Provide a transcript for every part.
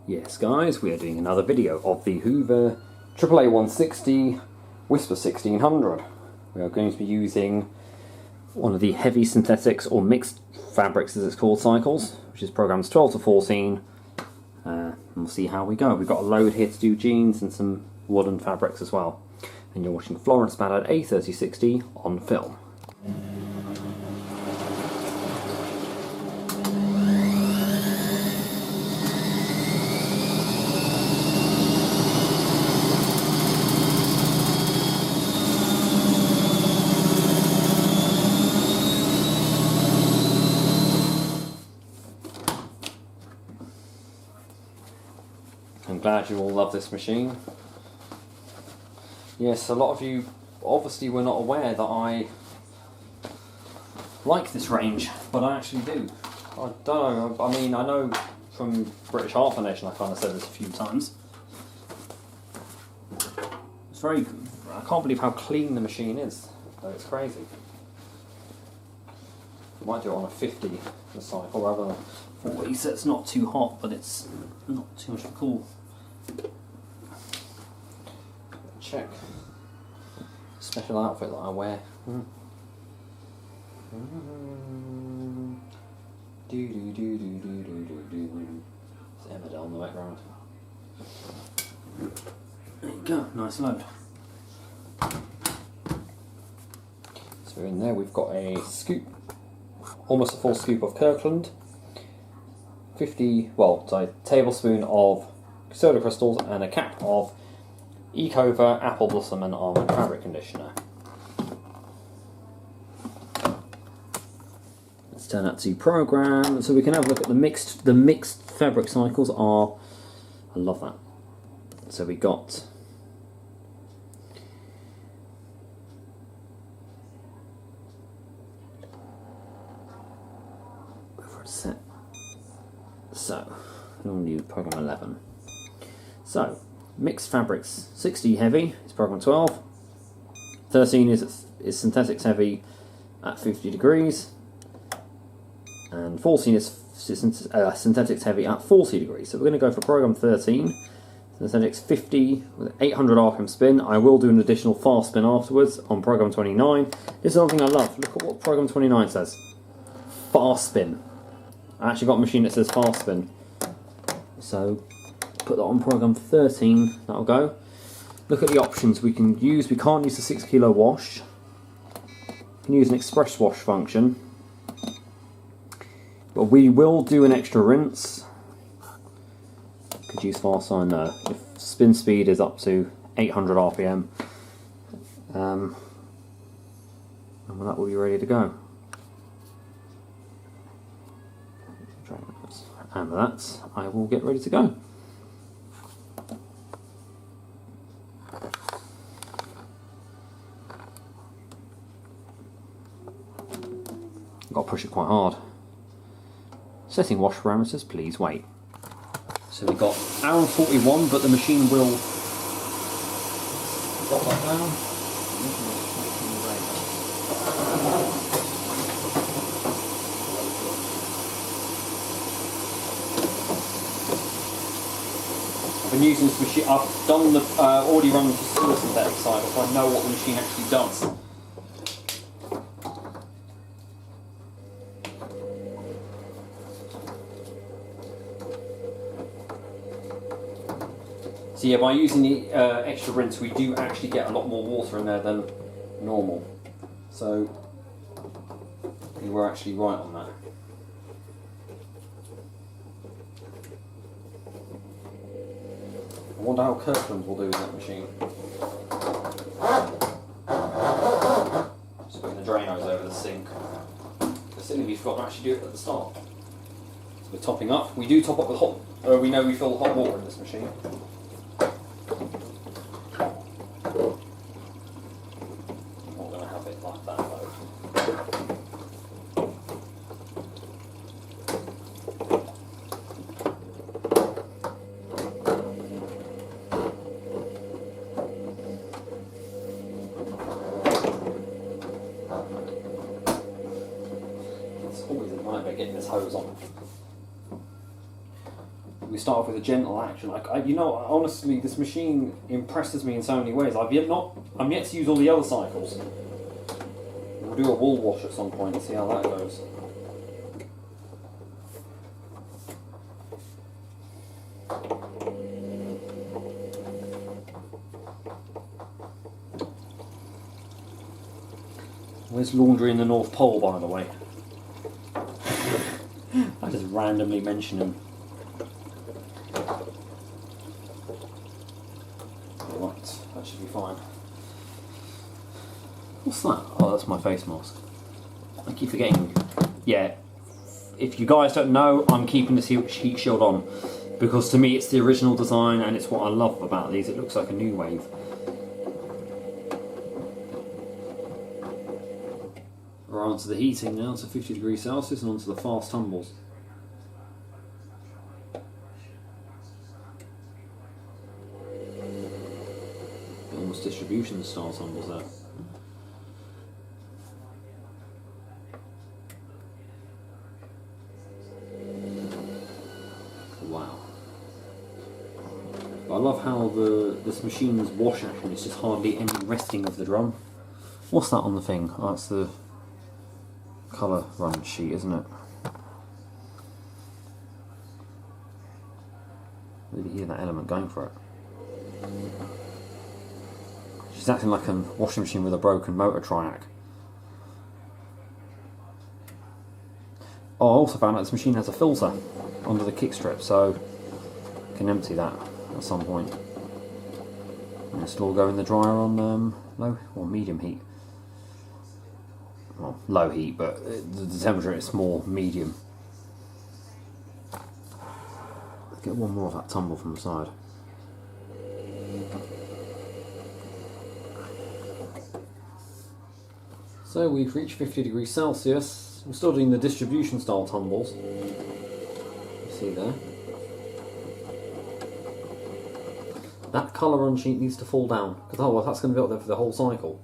Yes guys, we are doing another video of the Hoover AAA160 Whisper 1600. We are going to be using one of the heavy synthetics or mixed fabrics as it's called cycles, which is programs 12 to 14. We'll see how we go. We've got a load here to do jeans and some woolen fabrics as well. And you're watching Florence Ballard A3060 on film. I'm glad you all love this machine. Yes, a lot of you obviously were not aware that I like this range, but I actually do. I don't know, I mean, I know from British Heart Foundation I kind of said this a few times. It's very, I can't believe how clean the machine is, though. It's crazy. I might do it on a 50 cycle rather than 40, so it's not too hot, but it's not too much of a cool. Check special outfit that I wear. It's Emmerdale in the background. There you go, nice load. So in there we've got a scoop, almost a full scoop of Kirkland, 50, well, sorry, tablespoon of soda crystals and a cap of Hoover Apple Blossom and Almond Fabric Conditioner. Let's turn that to program so we can have a look at the mixed fabric cycles are, I love that. So we got over a set. So we'll do program 11. So mixed fabrics, 60 heavy is program 12, 13 is synthetics heavy at 50 degrees, and 14 is synthetics heavy at 40 degrees. So we're going to go for program 13, synthetics 50 with 800 RPM spin. I will do an additional fast spin afterwards on program 29. This is something I love. Look at what program 29 says. Fast spin. I actually got a machine that says fast spin. So put that on program 13, that'll go. Look at the options we can use. We can't use the 6 kilo wash. We can use an express wash function. But we will do an extra rinse. Could use fast sign there. If spin speed is up to 800 RPM. And that will be ready to go. And with that, I will get ready to go. Got to push it quite hard. Setting wash parameters, please wait. So we've got hour 41, but the machine will drop that down. I've been using this machine. I've done the already run the full synthetic cycle, so I know what the machine actually does. So yeah, by using the extra rinse, we do actually get a lot more water in there than normal. So we were actually right on that. I wonder how Kirkland will do with that machine. Just putting the drain hose over the sink. The silly we forgot to actually do it at the start. So we're topping up. We do top up with hot. We know we fill hot water in this machine. It's always a nightmare getting this hose on. we start off with a gentle action. You know, honestly, this machine impresses me in so many ways. I'm yet to use all the other cycles. We'll do a wool wash at some point and see how that goes. Where's laundry in the North Pole, by the way? I just randomly mention him. Right, that should be fine. What's that? Oh, that's my face mask. I keep forgetting. Yeah, if you guys don't know, I'm keeping this heat shield on because to me it's the original design and it's what I love about these. It looks like a new wave. We're onto the heating now to 50 degrees Celsius and onto the fast tumbles. Almost distribution style tumbles there. Wow. But I love how this machine's wash action is just hardly any resting of the drum. What's that on the thing? Oh, it's the colour run sheet, isn't it? Really hear that element going for it. She's acting like a washing machine with a broken motor triac. Oh, I also found out this machine has a filter under the kick strip, so I can empty that at some point. And it'll still go in the dryer on low or medium heat. Well, low heat, but the temperature is more medium. Let's get one more of that tumble from the side. So we've reached 50 degrees Celsius. We're still doing the distribution style tumbles. You see there. That colour run sheet needs to fall down, because otherwise that's going to be up there for the whole cycle.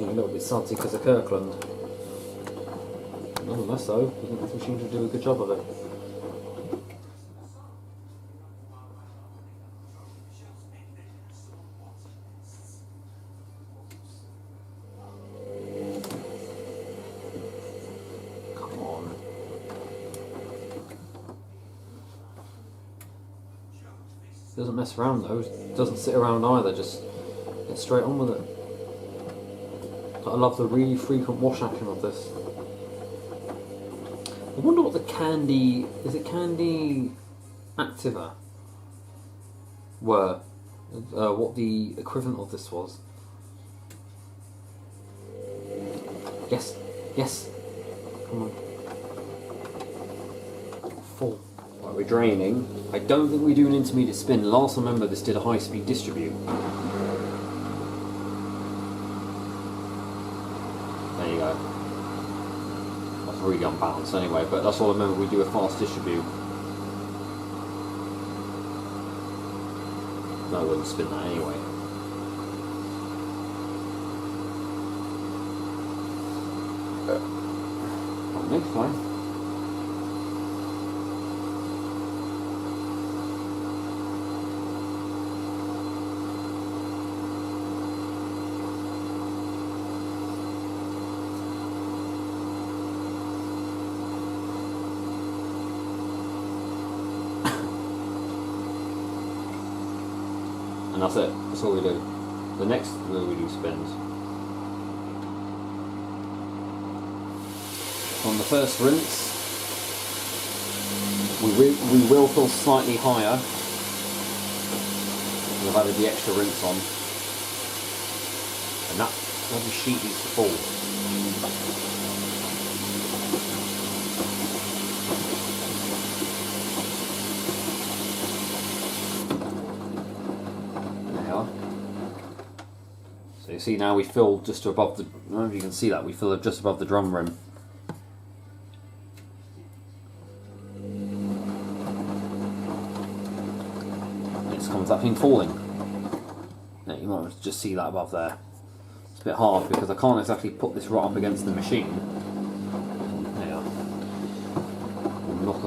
A little bit sudsy because of Kirkland. Nonetheless though, I think this machine should do a good job of it. Come on. Doesn't mess around though, doesn't sit around either, just get straight on with it. I love the really frequent wash action of this. I wonder what the Candy... is it Candy Activa? Were. What the equivalent of this was. Yes. Yes. Come on. Full. Right, we're draining. I don't think we do an intermediate spin. Last I remember this did a high speed distribute. There you go. That's really unbalanced anyway, but that's all I remember, we do a fast distribute. No, I wouldn't spin that anyway. Next fine. And that's it, that's all we do. The next wheel we do spins. On the first rinse, we will feel slightly higher. We've added the extra rinse on. And that bloody sheet needs to fall. So you see now we fill just above the, I don't know if you can see that, we fill it just above the drum rim. It comes that thing falling. Yeah, you might just see that above there. It's a bit hard because I can't exactly put this right up against the machine. There you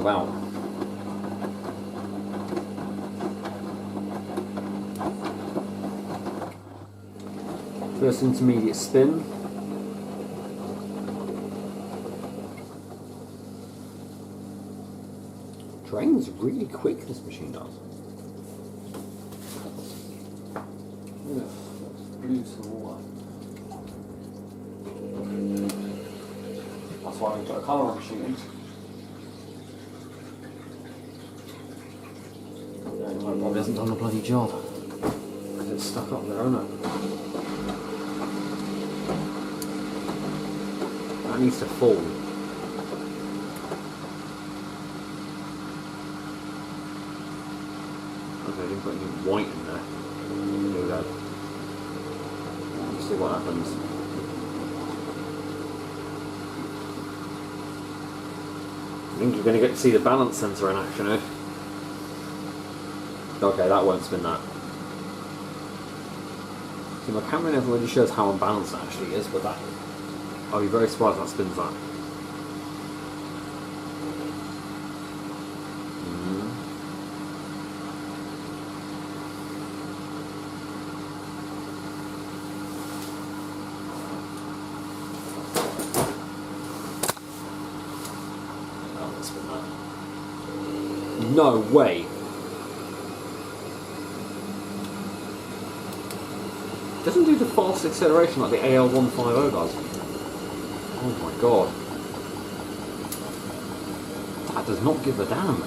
about. First intermediate spin. Drains really quick, this machine does. Yeah, blue to water. That's why we got a colour machine. My Bob hasn't done a bloody job. Because it's stuck up there, isn't it? That needs to fall. Okay, I didn't put any white in there. There we go. Let's see what happens. I think you're going to get to see the balance sensor in action here. Okay, that won't spin that. See, my camera never really shows how unbalanced it actually is, but that... I'll be very surprised that spins that. No way. Doesn't do the fast acceleration like the AAA160 does. Oh my god. That does not give a damn.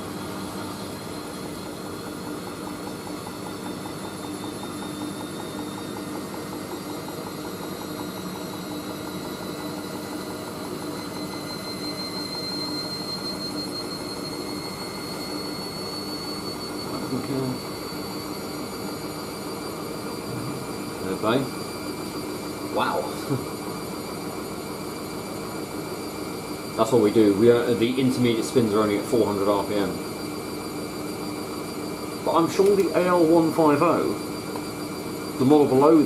Okay. Wow. That's what we do. The intermediate spins are only at 400 RPM. But I'm sure the AL150, the model below,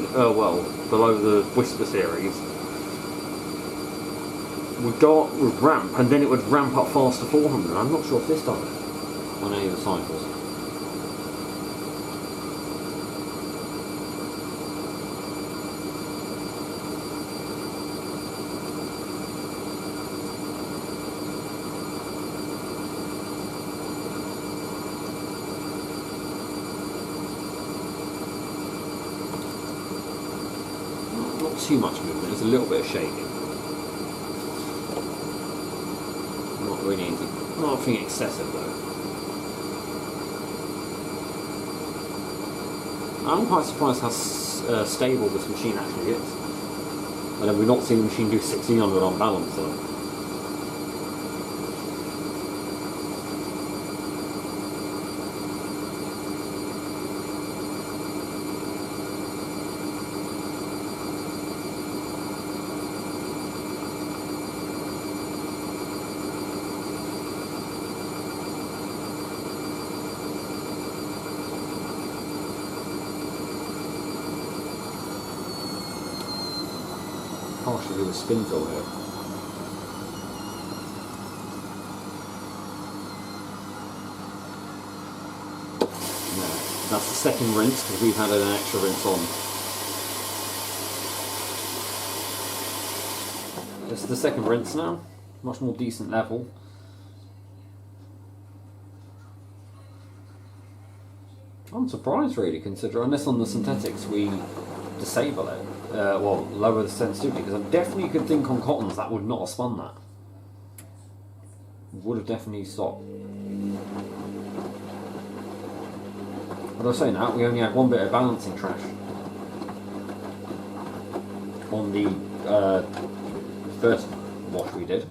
below the Whisper series, would go up with ramp, and then it would ramp up fast to 400. I'm not sure if this does it on any of the cycles. Too much movement, there's a little bit of shaking. Not really anything, nothing excessive though. I'm quite surprised how stable this machine actually is. And then we've not seen the machine do 1600 on balance though. Partially do a spin fill here. No, that's the second rinse because we've had an extra rinse on. This is the second rinse now, much more decent level. I'm surprised really, considering unless on the synthetics we disable it. Well, lower the sensitivity, because I definitely could think on cottons that would not have spun that. Would have definitely stopped. But I was saying that, we only had one bit of balancing trash on the first wash we did.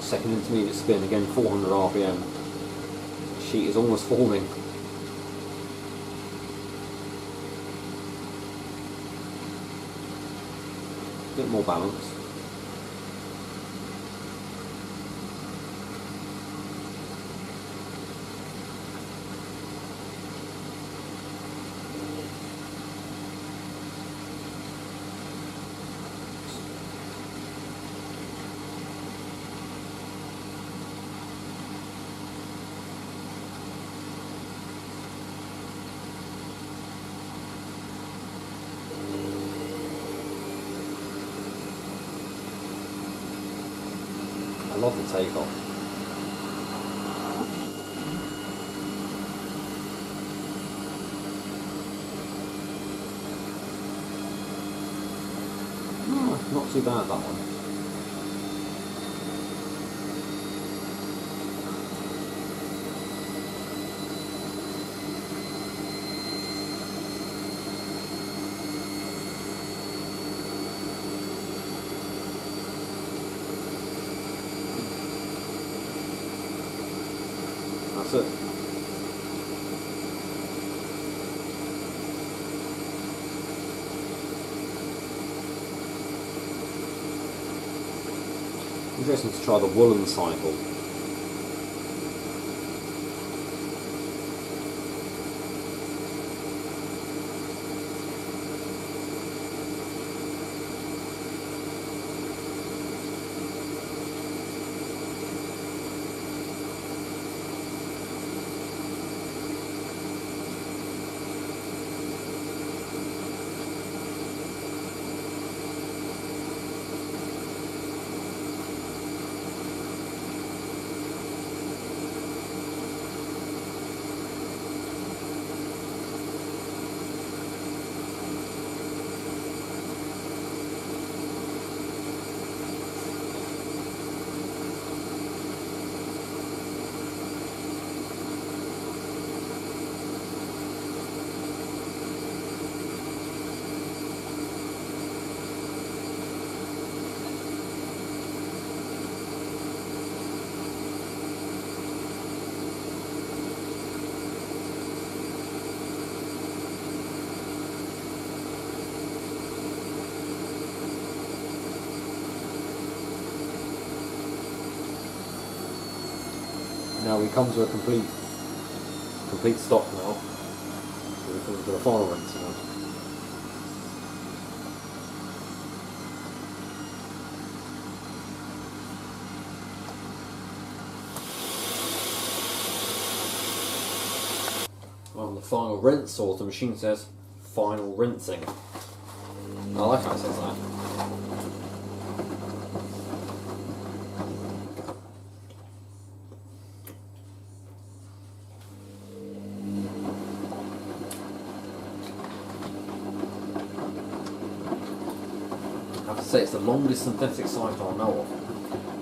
Second intermediate spin, again 400 RPM. The sheet is almost forming. A bit more balance. I love the takeoff. Oh, not too bad, that one. That's it. Interesting to try the woolen cycle. Now we come to a complete stop now. We come to the final rinse now. On the final rinse, or the machine says final rinsing. I like how it says that. I have to say it's the longest synthetic cycle I know of,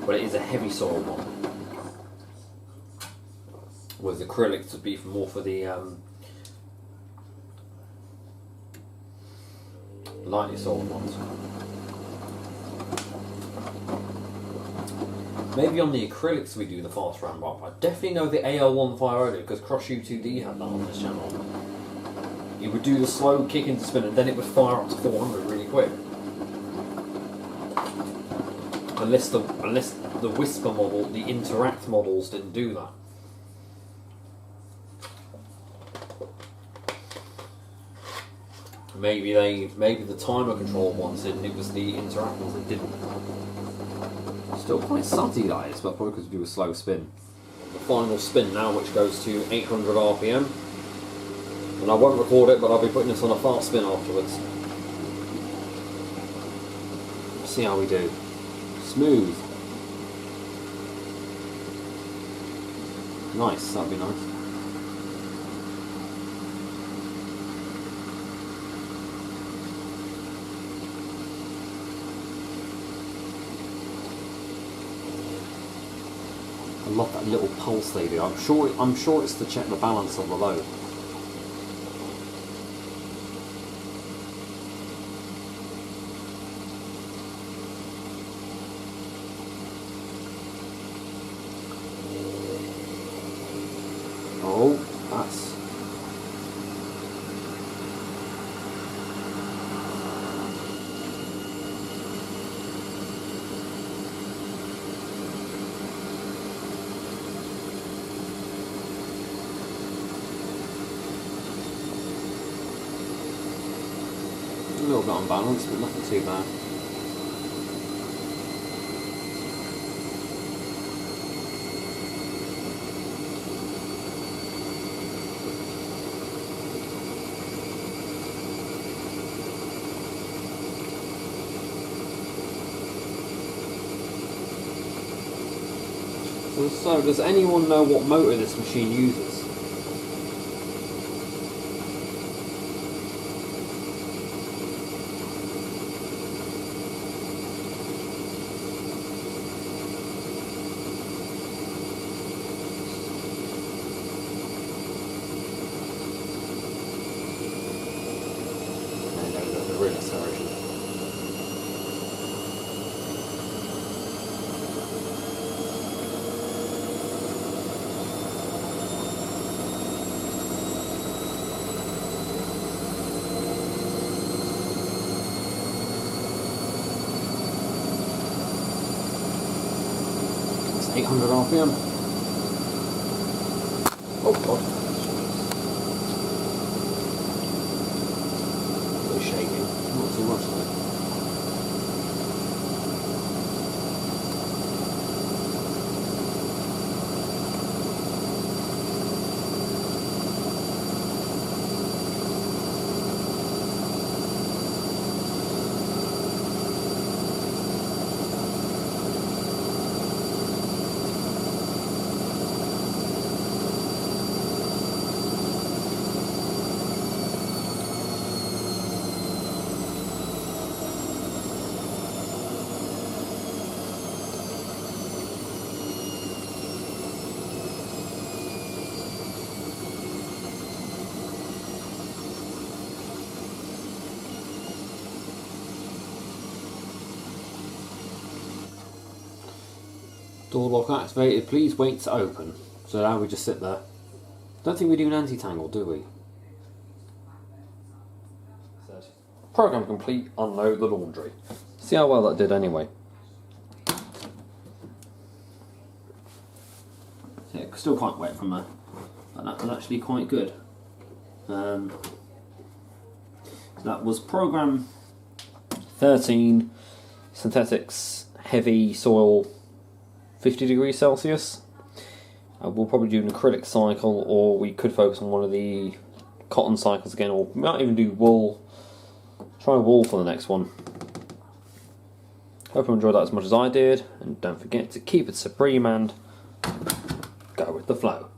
but it is a heavy soil one. Whereas acrylics would be more for the lightly soiled ones. Maybe on the acrylics we do the fast ramp up. I definitely know the AAA160 because Cross U2D had that on this channel. You would do the slow kick into spin and then it would fire up to 400 really quick. Unless the Whisper model, the Interact models didn't do that. Maybe the timer control ones did, and it was the Interact ones that didn't. Still quite sutty that is, but probably because we do a slow spin. The final spin now, which goes to 800 RPM, and I won't record it, but I'll be putting this on a fast spin afterwards. See how we do. Smooth. Nice, that'd be nice. I love that little pulse they do. I'm sure it's to check the balance of the load. Oh, that's... a little bit unbalanced, but nothing too bad. So, does anyone know what motor this machine uses? And there we go, the real acceleration. It's 800 RPM. Oh god. A bit shaking, not too much though. Door lock activated, please wait to open. So now we just sit there. Don't think we do an anti-tangle, do we? Program complete, unload the laundry. See how well that did anyway. Yeah, still quite wet from there, but that was actually quite good. So that was program 13, synthetics, heavy soil, 50 degrees Celsius. We'll probably do an acrylic cycle, or we could focus on one of the cotton cycles again, or we might even do wool. Try wool for the next one. Hope you enjoyed that as much as I did, and don't forget to keep it supreme and go with the flow.